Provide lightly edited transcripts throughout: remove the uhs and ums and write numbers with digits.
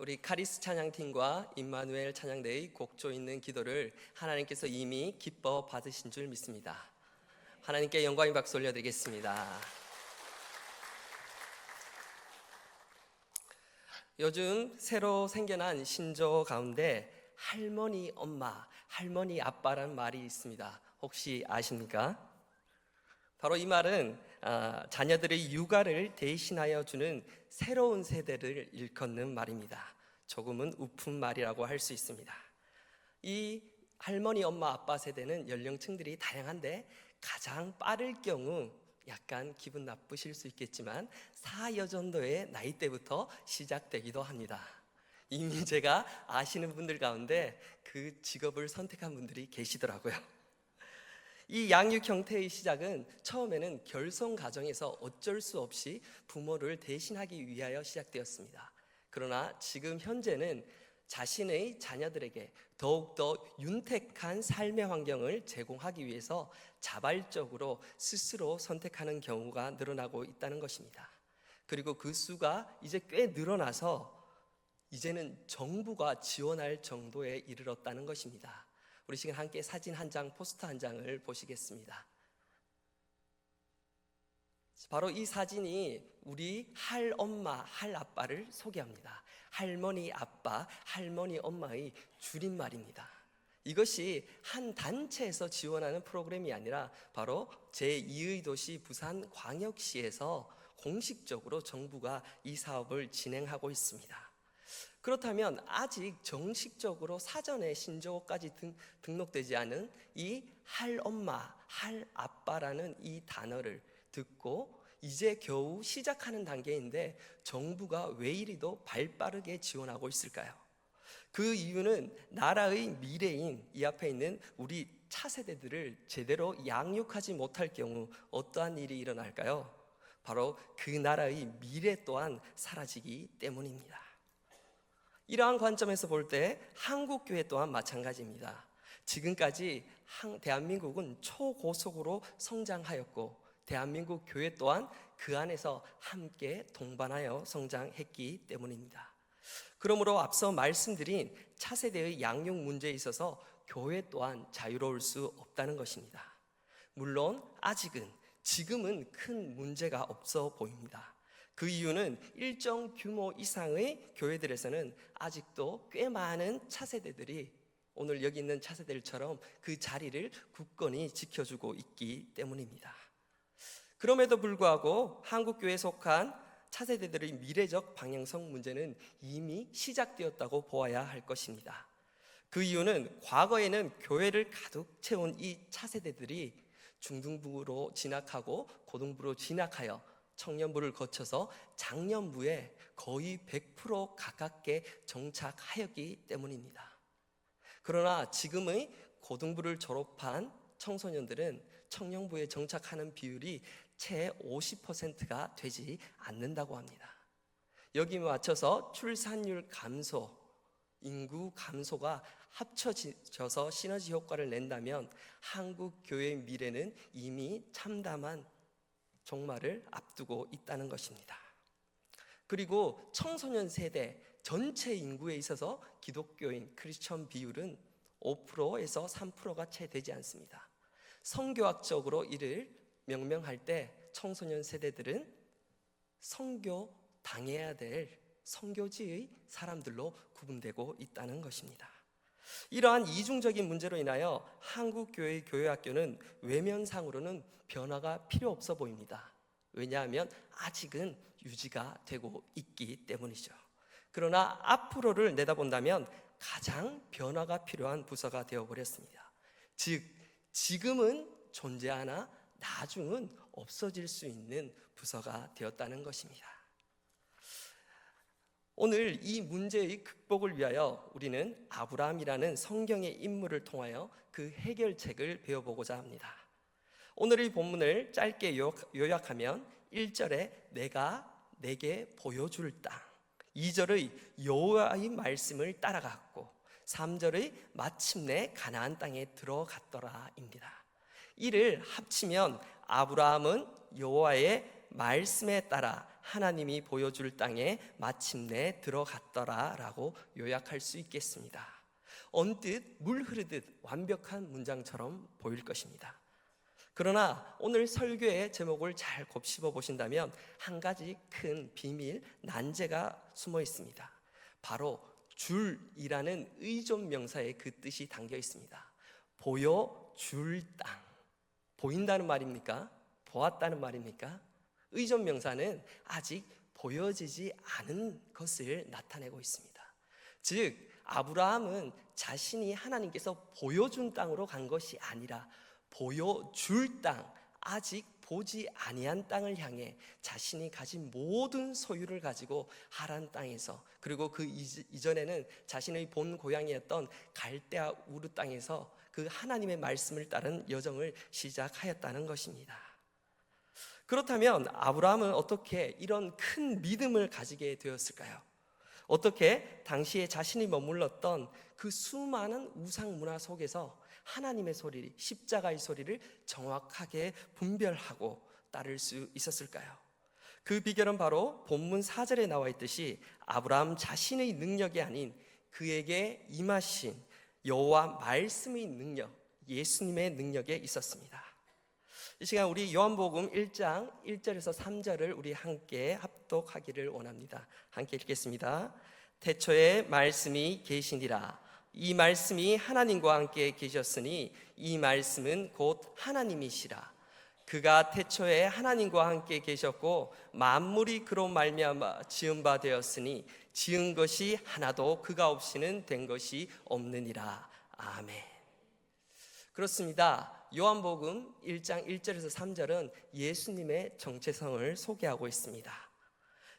우리 카리스 찬양팀과 임마누엘 찬양대의 곡조 있는 기도를 하나님께서 이미 기뻐 받으신 줄 믿습니다. 하나님께 영광의 박수 올려드리겠습니다. 요즘 새로 생겨난 신조 가운데 할머니 엄마, 할머니 아빠라는 말이 있습니다. 혹시 아십니까? 바로 이 말은 자녀들의 육아를 대신하여 주는 새로운 세대를 일컫는 말입니다. 조금은 우픈 말이라고 할 수 있습니다. 이 할머니, 엄마, 아빠 세대는 연령층들이 다양한데 가장 빠를 경우 약간 기분 나쁘실 수 있겠지만 4여 정도의 나이대부터 시작되기도 합니다. 이미 제가 아시는 분들 가운데 그 직업을 선택한 분들이 계시더라고요. 이 양육 형태의 시작은 처음에는 결손 가정에서 어쩔 수 없이 부모를 대신하기 위하여 시작되었습니다. 그러나 지금 현재는 자신의 자녀들에게 더욱더 윤택한 삶의 환경을 제공하기 위해서 자발적으로 스스로 선택하는 경우가 늘어나고 있다는 것입니다. 그리고 그 수가 이제 꽤 늘어나서 이제는 정부가 지원할 정도에 이르렀다는 것입니다. 우리 지금 함께 사진 한 장, 포스터 한 장을 보시겠습니다. 바로 이 사진이 우리 할엄마, 할아빠를 소개합니다. 할머니 아빠, 할머니 엄마의 줄임말입니다. 이것이 한 단체에서 지원하는 프로그램이 아니라 바로 제2의 도시 부산광역시에서 공식적으로 정부가 이 사업을 진행하고 있습니다. 그렇다면 아직 정식적으로 사전에 신조어까지 등록되지 않은 이 할엄마, 할아빠라는 이 단어를 듣고 이제 겨우 시작하는 단계인데 정부가 왜 이리도 발빠르게 지원하고 있을까요? 그 이유는 나라의 미래인 이 앞에 있는 우리 차세대들을 제대로 양육하지 못할 경우 어떠한 일이 일어날까요? 바로 그 나라의 미래 또한 사라지기 때문입니다. 이러한 관점에서 볼 때 한국교회 또한 마찬가지입니다. 지금까지 대한민국은 초고속으로 성장하였고 대한민국 교회 또한 그 안에서 함께 동반하여 성장했기 때문입니다. 그러므로 앞서 말씀드린 차세대의 양육 문제에 있어서 교회 또한 자유로울 수 없다는 것입니다. 물론 지금은 큰 문제가 없어 보입니다. 그 이유는 일정 규모 이상의 교회들에서는 아직도 꽤 많은 차세대들이 오늘 여기 있는 차세대들처럼 그 자리를 굳건히 지켜주고 있기 때문입니다. 그럼에도 불구하고 한국교회에 속한 차세대들의 미래적 방향성 문제는 이미 시작되었다고 보아야 할 것입니다. 그 이유는 과거에는 교회를 가득 채운 이 차세대들이 중등부로 진학하고 고등부로 진학하여 청년부를 거쳐서 장년부에 거의 100% 가깝게 정착하였기 때문입니다. 그러나 지금의 고등부를 졸업한 청소년들은 청년부에 정착하는 비율이 채 50%가 되지 않는다고 합니다. 여기에 맞춰서 출산율 감소, 인구 감소가 합쳐져서 시너지 효과를 낸다면 한국 교회의 미래는 이미 참담한 종말을 앞두고 있다는 것입니다. 그리고 청소년 세대 전체 인구에 있어서 기독교인 크리스천 비율은 5%에서 3%가 채 되지 않습니다. 성교학적으로 이를 명명할 때 청소년 세대들은 선교 당해야 될 선교지의 사람들로 구분되고 있다는 것입니다. 이러한 이중적인 문제로 인하여 한국교회의 교회학교는 외면상으로는 변화가 필요 없어 보입니다. 왜냐하면 아직은 유지가 되고 있기 때문이죠. 그러나 앞으로를 내다본다면 가장 변화가 필요한 부서가 되어버렸습니다. 즉 지금은 존재하나 나중은 없어질 수 있는 부서가 되었다는 것입니다. 오늘 이 문제의 극복을 위하여 우리는 아브라함이라는 성경의 인물을 통하여 그 해결책을 배워보고자 합니다. 오늘의 본문을 짧게 요약하면 1절에 내가 내게 보여줄 땅, 2절의 여호와의 말씀을 따라갔고 3절의 마침내 가나안 땅에 들어갔더라입니다. 이를 합치면 아브라함은 여호와의 말씀에 따라 하나님이 보여줄 땅에 마침내 들어갔더라라고 요약할 수 있겠습니다. 언뜻 물 흐르듯 완벽한 문장처럼 보일 것입니다. 그러나 오늘 설교의 제목을 잘 곱씹어 보신다면 한 가지 큰 비밀, 난제가 숨어 있습니다. 바로 줄이라는 의존 명사의 그 뜻이 담겨 있습니다. 보여줄 땅. 보인다는 말입니까? 보았다는 말입니까? 의존 명사는 아직 보여지지 않은 것을 나타내고 있습니다. 즉 아브라함은 자신이 하나님께서 보여준 땅으로 간 것이 아니라 보여줄 땅, 아직 보지 아니한 땅을 향해 자신이 가진 모든 소유를 가지고 하란 땅에서, 그리고 그 이전에는 자신의 본 고향이었던 갈대아 우르 땅에서 그 하나님의 말씀을 따른 여정을 시작하였다는 것입니다. 그렇다면 아브라함은 어떻게 이런 큰 믿음을 가지게 되었을까요? 어떻게 당시에 자신이 머물렀던 그 수많은 우상 문화 속에서 하나님의 소리, 십자가의 소리를 정확하게 분별하고 따를 수 있었을까요? 그 비결은 바로 본문 4절에 나와 있듯이 아브라함 자신의 능력이 아닌 그에게 임하신 여호와 말씀의 능력, 예수님의 능력에 있었습니다. 이 시간 우리 요한복음 1장 1절에서 3절을 우리 함께 합독하기를 원합니다. 함께 읽겠습니다. 태초에 말씀이 계시니라. 이 말씀이 하나님과 함께 계셨으니 이 말씀은 곧 하나님이시라. 그가 태초에 하나님과 함께 계셨고 만물이 그로 말미암아 지은 바 되었으니 지은 것이 하나도 그가 없이는 된 것이 없느니라. 아멘. 그렇습니다. 요한복음 1장 1절에서 3절은 예수님의 정체성을 소개하고 있습니다.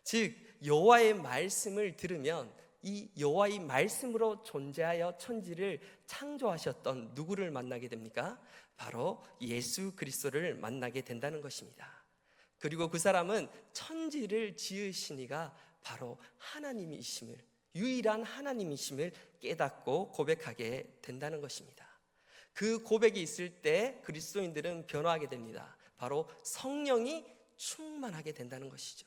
즉 여호와의 말씀을 들으면 이 여호와의 말씀으로 존재하여 천지를 창조하셨던 누구를 만나게 됩니까? 바로 예수 그리스도를 만나게 된다는 것입니다. 그리고 그 사람은 천지를 지으신 이가 바로 하나님이심을, 유일한 하나님이심을 깨닫고 고백하게 된다는 것입니다. 그 고백이 있을 때 그리스도인들은 변화하게 됩니다. 바로 성령이 충만하게 된다는 것이죠.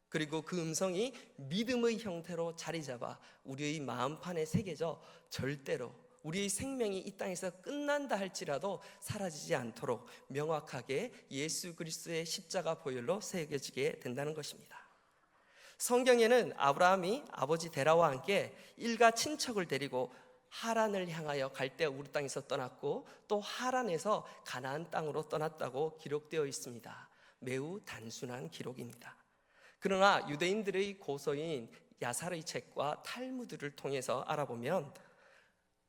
그리고 그 음성이 믿음의 형태로 자리 잡아 우리의 마음판에 새겨져 절대로 우리의 생명이 이 땅에서 끝난다 할지라도 사라지지 않도록 명확하게 예수 그리스도의 십자가 보혈로 새겨지게 된다는 것입니다. 성경에는 아브라함이 아버지 데라와 함께 일가 친척을 데리고 하란을 향하여 갈대아 우르 땅에서 떠났고 또 하란에서 가나안 땅으로 떠났다고 기록되어 있습니다. 매우 단순한 기록입니다. 그러나 유대인들의 고서인 야살의 책과 탈무드를 통해서 알아보면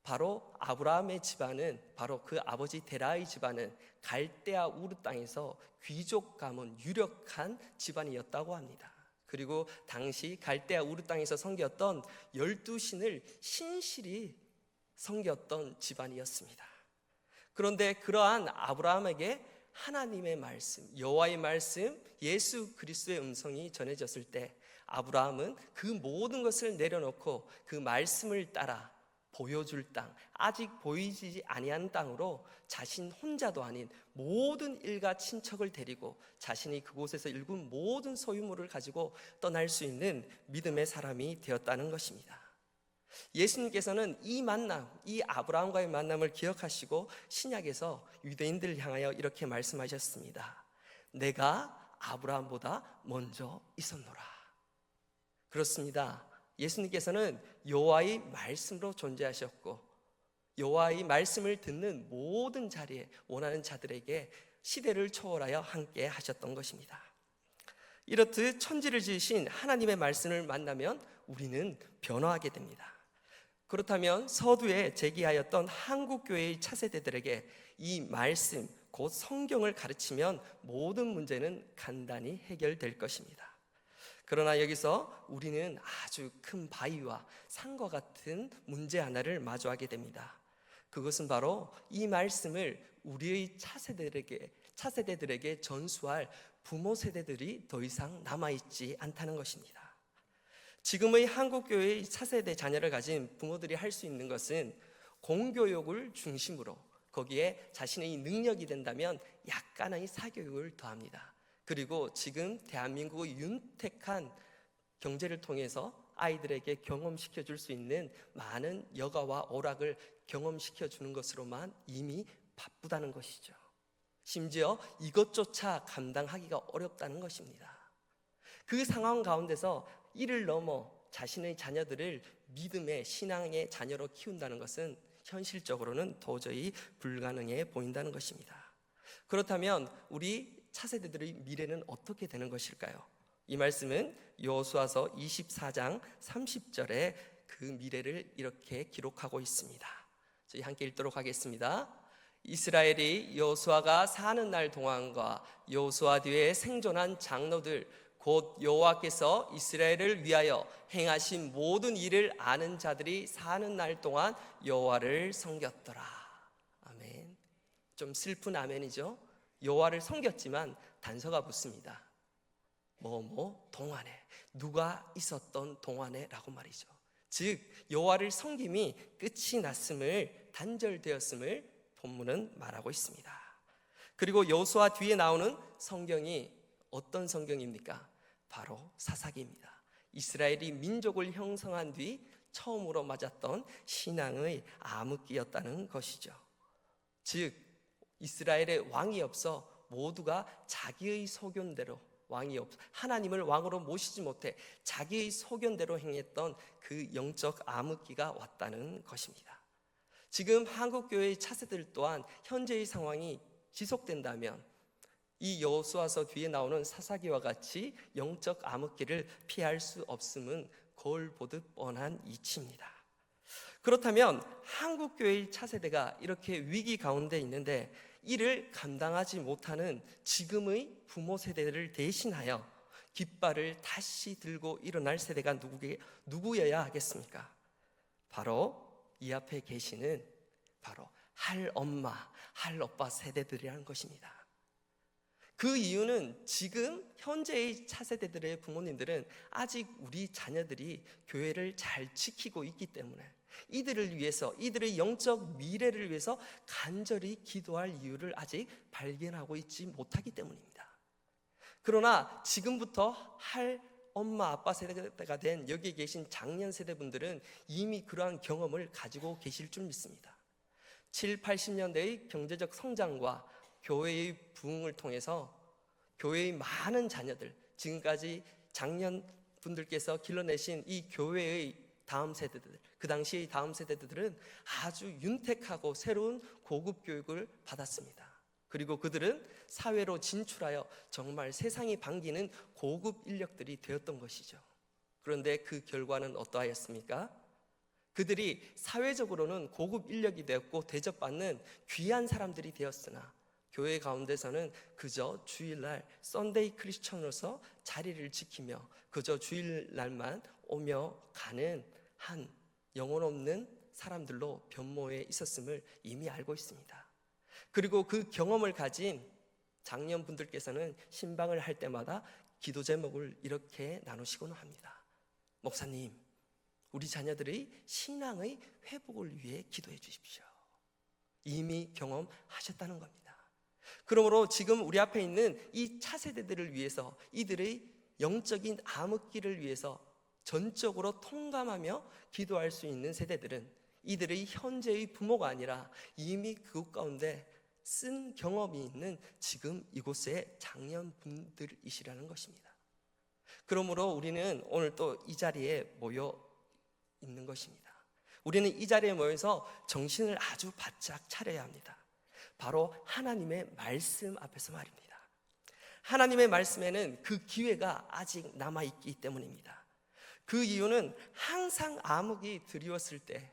바로 아브라함의 집안은, 바로 그 아버지 데라의 집안은 갈대아 우르 땅에서 귀족 가문 유력한 집안이었다고 합니다. 그리고 당시 갈대아 우르 땅에서 섬겼던 12신을 신실히 섬겼던 집안이었습니다. 그런데 그러한 아브라함에게 하나님의 말씀, 여호와의 말씀, 예수 그리스도의 음성이 전해졌을 때 아브라함은 그 모든 것을 내려놓고 그 말씀을 따라 보여줄 땅, 아직 보이지 아니한 땅으로 자신 혼자도 아닌 모든 일가 친척을 데리고 자신이 그곳에서 일군 모든 소유물을 가지고 떠날 수 있는 믿음의 사람이 되었다는 것입니다. 예수님께서는 이 만남, 이 아브라함과의 만남을 기억하시고 신약에서 유대인들을 향하여 이렇게 말씀하셨습니다. 내가 아브라함보다 먼저 있었노라. 그렇습니다. 예수님께서는 여호와의 말씀으로 존재하셨고 여호와의 말씀을 듣는 모든 자리에 원하는 자들에게 시대를 초월하여 함께 하셨던 것입니다. 이렇듯 천지를 지으신 하나님의 말씀을 만나면 우리는 변화하게 됩니다. 그렇다면 서두에 제기하였던 한국교회의 차세대들에게 이 말씀, 곧 성경을 가르치면 모든 문제는 간단히 해결될 것입니다. 그러나 여기서 우리는 아주 큰 바위와 산과 같은 문제 하나를 마주하게 됩니다. 그것은 바로 이 말씀을 우리의 차세대들에게 전수할 부모 세대들이 더 이상 남아있지 않다는 것입니다. 지금의 한국교회의 차세대 자녀를 가진 부모들이 할 수 있는 것은 공교육을 중심으로 거기에 자신의 능력이 된다면 약간의 사교육을 더합니다. 그리고 지금 대한민국의 윤택한 경제를 통해서 아이들에게 경험시켜 줄 수 있는 많은 여가와 오락을 경험시켜 주는 것으로만 이미 바쁘다는 것이죠. 심지어 이것조차 감당하기가 어렵다는 것입니다. 그 상황 가운데서 이를 넘어 자신의 자녀들을 믿음의 신앙의 자녀로 키운다는 것은 현실적으로는 도저히 불가능해 보인다는 것입니다. 그렇다면 우리 차세대들의 미래는 어떻게 되는 것일까요? 이 말씀은 여호수아서 24장 30절에 그 미래를 이렇게 기록하고 있습니다. 저희 함께 읽도록 하겠습니다. 이스라엘이 여호수아가 사는 날 동안과 여호수아 뒤에 생존한 장로들 곧 여호와께서 이스라엘을 위하여 행하신 모든 일을 아는 자들이 사는 날 동안 여호와를 섬겼더라. 아멘. 좀 슬픈 아멘이죠. 여호와를 섬겼지만 단서가 붙습니다. 동안에, 누가 있었던 동안에 라고 말이죠. 즉 여호와를 섬김이 끝이 났음을, 단절되었음을 본문은 말하고 있습니다. 그리고 여호수아 뒤에 나오는 성경이 어떤 성경입니까? 바로 사사기입니다. 이스라엘이 민족을 형성한 뒤 처음으로 맞았던 신앙의 암흑기였다는 것이죠. 즉 이스라엘의 왕이 없어 모두가 자기의 소견대로, 왕이 없어 하나님을 왕으로 모시지 못해 자기의 소견대로 행했던 그 영적 암흑기가 왔다는 것입니다. 지금 한국교회의 차세들 또한 현재의 상황이 지속된다면 이 여호수아서 뒤에 나오는 사사기와 같이 영적 암흑기를 피할 수 없음은 거울 보듯 뻔한 이치입니다. 그렇다면 한국교회의 차세대가 이렇게 위기 가운데 있는데 이를 감당하지 못하는 지금의 부모 세대를 대신하여 깃발을 다시 들고 일어날 세대가 누구여야 하겠습니까? 바로 이 앞에 계시는 바로 할 엄마, 할 오빠 세대들이라는 것입니다. 그 이유는 지금 현재의 차세대들의 부모님들은 아직 우리 자녀들이 교회를 잘 지키고 있기 때문에 이들을 위해서, 이들의 영적 미래를 위해서 간절히 기도할 이유를 아직 발견하고 있지 못하기 때문입니다. 그러나 지금부터 할 엄마 아빠 세대가 된 여기에 계신 장년 세대분들은 이미 그러한 경험을 가지고 계실 줄 믿습니다. 7, 80년대의 경제적 성장과 교회의 부흥을 통해서 교회의 많은 자녀들, 지금까지 장년 분들께서 길러내신 이 교회의 다음 세대들, 그 당시의 다음 세대들은 아주 윤택하고 새로운 고급 교육을 받았습니다. 그리고 그들은 사회로 진출하여 정말 세상이 반기는 고급 인력들이 되었던 것이죠. 그런데 그 결과는 어떠하였습니까? 그들이 사회적으로는 고급 인력이 되었고 대접받는 귀한 사람들이 되었으나 교회 가운데서는 그저 주일날 썬데이 크리스천으로서 자리를 지키며 그저 주일날만 오며 가는 한 영혼 없는 사람들로 변모해 있었음을 이미 알고 있습니다. 그리고 그 경험을 가진 장년분들께서는 신방을 할 때마다 기도 제목을 이렇게 나누시곤 합니다. 목사님, 우리 자녀들의 신앙의 회복을 위해 기도해 주십시오. 이미 경험하셨다는 겁니다. 그러므로 지금 우리 앞에 있는 이 차세대들을 위해서, 이들의 영적인 암흑기를 위해서 전적으로 통감하며 기도할 수 있는 세대들은 이들의 현재의 부모가 아니라 이미 그곳 가운데 쓴 경험이 있는 지금 이곳의 장년분들이시라는 것입니다. 그러므로 우리는 오늘 또 이 자리에 모여 있는 것입니다. 우리는 이 자리에 모여서 정신을 아주 바짝 차려야 합니다. 바로 하나님의 말씀 앞에서 말입니다. 하나님의 말씀에는 그 기회가 아직 남아있기 때문입니다. 그 이유는 항상 암흑이 드리웠을 때,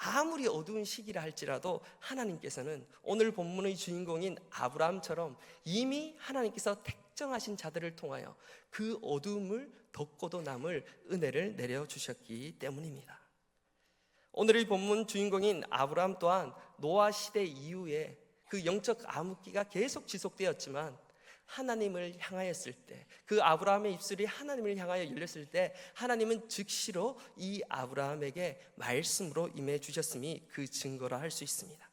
아무리 어두운 시기라 할지라도 하나님께서는 오늘 본문의 주인공인 아브라함처럼 이미 하나님께서 택정하신 자들을 통하여 그 어두움을 덮고도 남을 은혜를 내려주셨기 때문입니다. 오늘의 본문 주인공인 아브라함 또한 노아 시대 이후에 그 영적 암흑기가 계속 지속되었지만 하나님을 향하였을 때, 그 아브라함의 입술이 하나님을 향하여 열렸을 때 하나님은 즉시로 이 아브라함에게 말씀으로 임해 주셨음이 그 증거라 할 수 있습니다.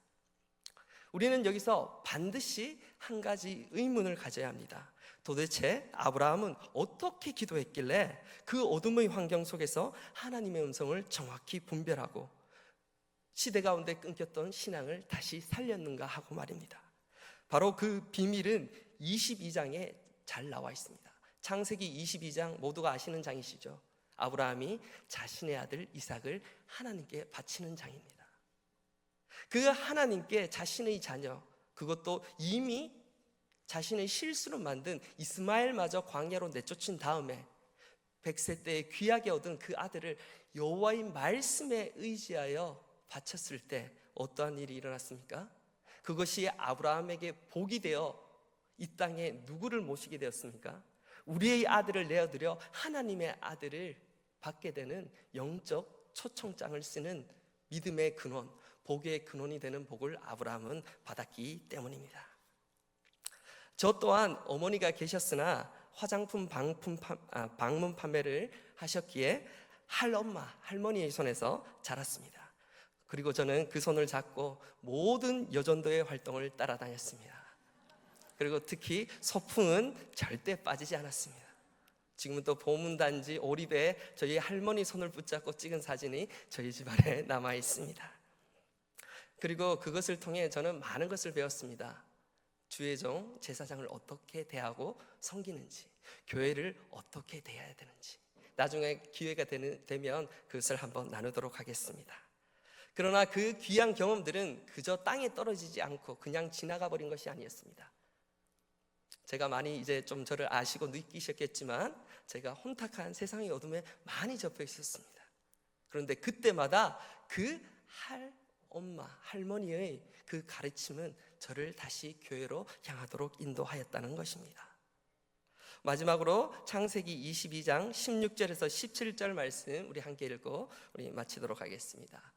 우리는 여기서 반드시 한 가지 의문을 가져야 합니다. 도대체 아브라함은 어떻게 기도했길래 그 어둠의 환경 속에서 하나님의 음성을 정확히 분별하고 시대 가운데 끊겼던 신앙을 다시 살렸는가 하고 말입니다. 바로 그 비밀은 22장에 잘 나와 있습니다. 창세기 22장 모두가 아시는 장이시죠. 아브라함이 자신의 아들 이삭을 하나님께 바치는 장입니다. 그 하나님께 자신의 자녀, 그것도 이미 자신의 실수로 만든 이스마엘마저 광야로 내쫓은 다음에 100세 때에 귀하게 얻은 그 아들을 여호와의 말씀에 의지하여 바쳤을 때 어떠한 일이 일어났습니까? 그것이 아브라함에게 복이 되어 이 땅에 누구를 모시게 되었습니까? 우리의 아들을 내어드려 하나님의 아들을 받게 되는 영적 초청장을 쓰는 믿음의 근원, 복의 근원이 되는 복을 아브라함은 받았기 때문입니다. 저 또한 어머니가 계셨으나 화장품 방문 판매를 하셨기에 할머니의 손에서 자랐습니다. 그리고 저는 그 손을 잡고 모든 여전도의 활동을 따라다녔습니다. 그리고 특히 소풍은 절대 빠지지 않았습니다. 지금은 또 보문단지 오립에 저희 할머니 손을 붙잡고 찍은 사진이 저희 집안에 남아 있습니다. 그리고 그것을 통해 저는 많은 것을 배웠습니다. 주의종 제사장을 어떻게 대하고 섬기는지, 교회를 어떻게 대해야 되는지, 나중에 기회가 되면 그것을 한번 나누도록 하겠습니다. 그러나 그 귀한 경험들은 그저 땅에 떨어지지 않고 그냥 지나가 버린 것이 아니었습니다. 제가 많이 이제 좀 저를 아시고 느끼셨겠지만 제가 혼탁한 세상의 어둠에 많이 접해 있었습니다. 그런데 그때마다 그 할머니의 그 가르침은 저를 다시 교회로 향하도록 인도하였다는 것입니다. 마지막으로 창세기 22장 16절에서 17절 말씀 우리 함께 읽고 우리 마치도록 하겠습니다.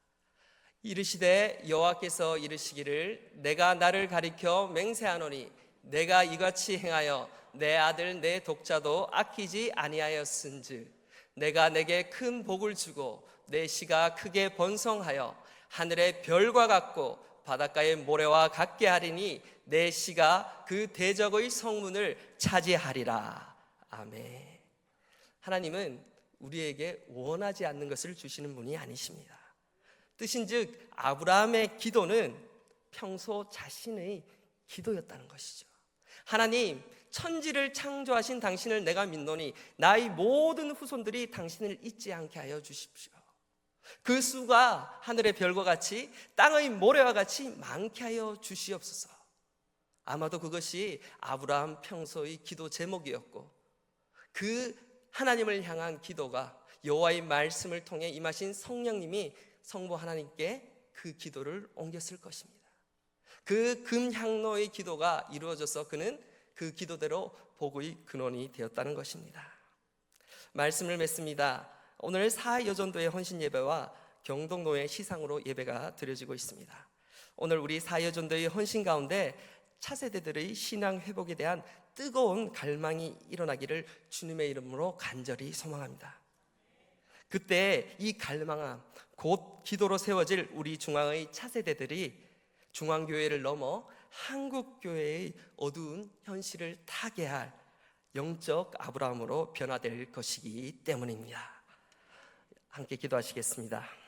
이르시되 여호와께서 이르시기를 내가 나를 가리켜 맹세하노니 내가 이같이 행하여 내 아들 내 독자도 아끼지 아니하였은즉 내가 내게 큰 복을 주고 내 씨가 크게 번성하여 하늘의 별과 같고 바닷가의 모래와 같게 하리니 내 씨가 그 대적의 성문을 차지하리라. 아멘. 하나님은 우리에게 원하지 않는 것을 주시는 분이 아니십니다. 뜻인즉 아브라함의 기도는 평소 자신의 기도였다는 것이죠. 하나님, 천지를 창조하신 당신을 내가 믿노니 나의 모든 후손들이 당신을 잊지 않게 하여 주십시오. 그 수가 하늘의 별과 같이 땅의 모래와 같이 많게 하여 주시옵소서. 아마도 그것이 아브라함 평소의 기도 제목이었고 그 하나님을 향한 기도가 여호와의 말씀을 통해 임하신 성령님이 성부 하나님께 그 기도를 옮겼을 것입니다. 그 금향로의 기도가 이루어져서 그는 그 기도대로 복의 근원이 되었다는 것입니다. 말씀을 맺습니다. 오늘 사여전도의 헌신 예배와 경동노회 시상으로 예배가 드려지고 있습니다. 오늘 우리 사여전도의 헌신 가운데 차세대들의 신앙 회복에 대한 뜨거운 갈망이 일어나기를 주님의 이름으로 간절히 소망합니다. 그때 이 갈망함, 곧 기도로 세워질 우리 중앙의 차세대들이 중앙교회를 넘어 한국교회의 어두운 현실을 타개할 영적 아브라함으로 변화될 것이기 때문입니다. 함께 기도하시겠습니다.